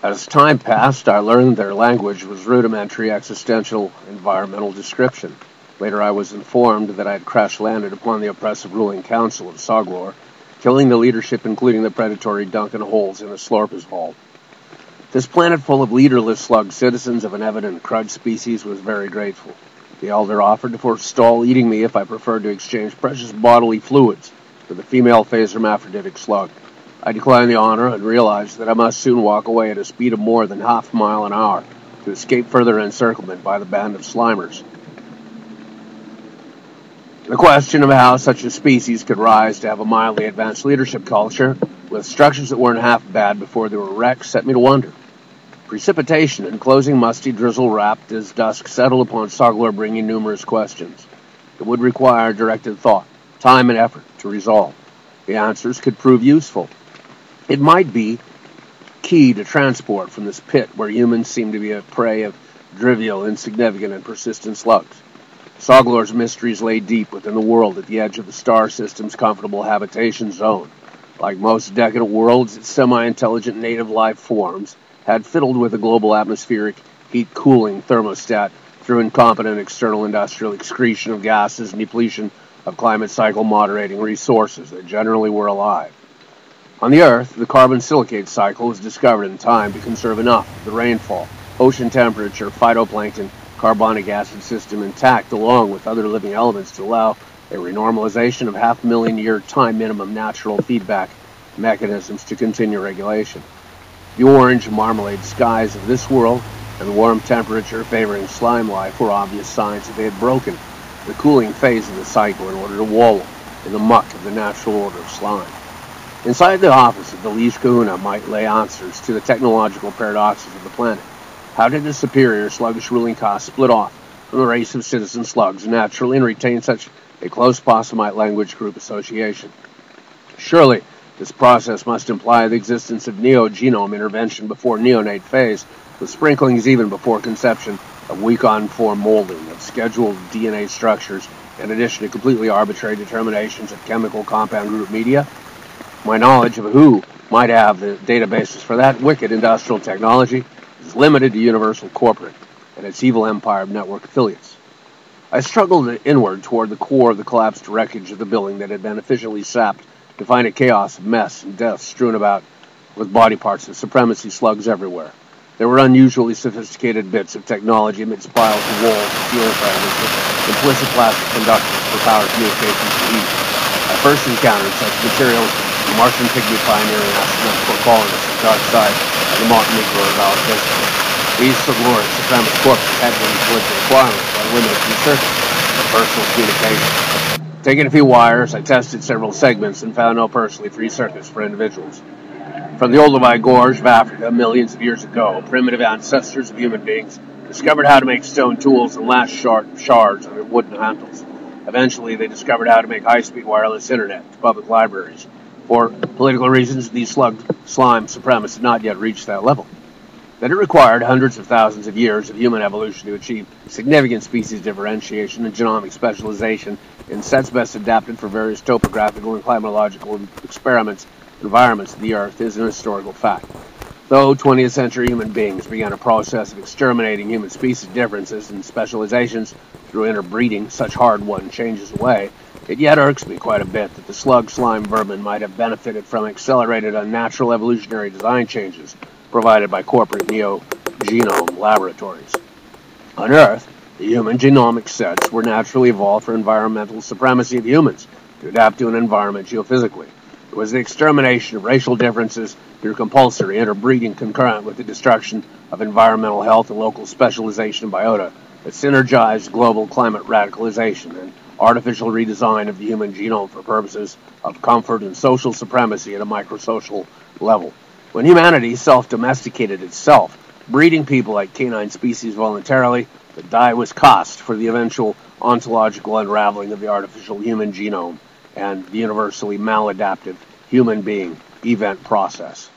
As time passed, I learned their language was rudimentary existential environmental description. Later I was informed that I had crash-landed upon the oppressive ruling council of Soghlor, killing the leadership including the predatory Duncan Holes in the Slorpisvald. This planet full of leaderless slug citizens of an evident crud species was very grateful. The elder offered to forestall eating me if I preferred to exchange precious bodily fluids with a female phase hermaphroditic slug. I declined the honor and realized that I must soon walk away at a speed of more than half a mile an hour to escape further encirclement by the band of slimers. The question of how such a species could rise to have a mildly advanced leadership culture with structures that weren't half bad before they were wrecked set me to wonder. Precipitation and closing musty drizzle wrapped as dusk settled upon Soghlor, bringing numerous questions. It would require directed thought, time and effort to resolve. The answers could prove useful. It might be key to transport from this pit where humans seem to be a prey of trivial, insignificant, and persistent slugs. Soghlor's mysteries lay deep within the world at the edge of the star system's comfortable habitation zone. Like most decadent worlds, its semi-intelligent native life forms had fiddled with a global atmospheric heat-cooling thermostat through incompetent external industrial excretion of gases and depletion of climate cycle moderating resources that generally were alive. On the Earth, the carbon silicate cycle was discovered in time to conserve enough of the rainfall, ocean temperature, phytoplankton, carbonic acid system intact along with other living elements to allow a renormalization of 500,000-year time minimum natural feedback mechanisms to continue regulation. The orange marmalade skies of this world and the warm temperature favoring slime life were obvious signs that they had broken the cooling phase of the cycle in order to wallow in the muck of the natural order of slime. Inside the office of the Liege Kahuna might lay answers to the technological paradoxes of the planet. How did the superior sluggish ruling caste split off from the race of citizen slugs naturally and retain such a close Possamite language group association? Surely, this process must imply the existence of neo-genome intervention before neonate phase, with sprinklings even before conception of weak-on-form molding of scheduled DNA structures, in addition to completely arbitrary determinations of chemical compound group media. My knowledge of who might have the databases for that wicked industrial technology is limited to Universal Corporate and its evil empire of network affiliates. I struggled inward toward the core of the collapsed wreckage of the building that had been efficiently sapped to find a chaos of mess and death strewn about with body parts of supremacy slugs everywhere. There were unusually sophisticated bits of technology amidst piles of walls and ceiling fragments with implicit plastic conductors for power communications and heat. I first encountered such materials in Martian pygmy pioneering astronauts for colonists of dark side of the Montenegro of our history. These Soghlor supremacist corpses had been with the requirements by limited research for personal communication. Taking a few wires, I tested several segments and found no personally free circuits for individuals. From the Olduvai Gorge of Africa, millions of years ago, primitive ancestors of human beings discovered how to make stone tools and lash shards on their wooden handles. Eventually, they discovered how to make high-speed wireless internet to public libraries. For political reasons, these slime supremacists had not yet reached that level. Then it required hundreds of thousands of years of human evolution to achieve significant species differentiation and genomic specialization in sets best adapted for various topographical and climatological environments of the Earth is an historical fact. Though 20th century human beings began a process of exterminating human species differences and specializations through interbreeding, such hard-won changes away, it yet irks me quite a bit that the slug slime vermin might have benefited from accelerated unnatural evolutionary design changes provided by corporate neo-genome laboratories. On Earth, the human genomic sets were naturally evolved for environmental supremacy of humans to adapt to an environment geophysically. It was the extermination of racial differences through compulsory interbreeding concurrent with the destruction of environmental health and local specialization of biota that synergized global climate radicalization and artificial redesign of the human genome for purposes of comfort and social supremacy at a microsocial level. When humanity self-domesticated itself, breeding people like canine species voluntarily, the die was cast for the eventual ontological unraveling of the artificial human genome and the universally maladaptive human being event process.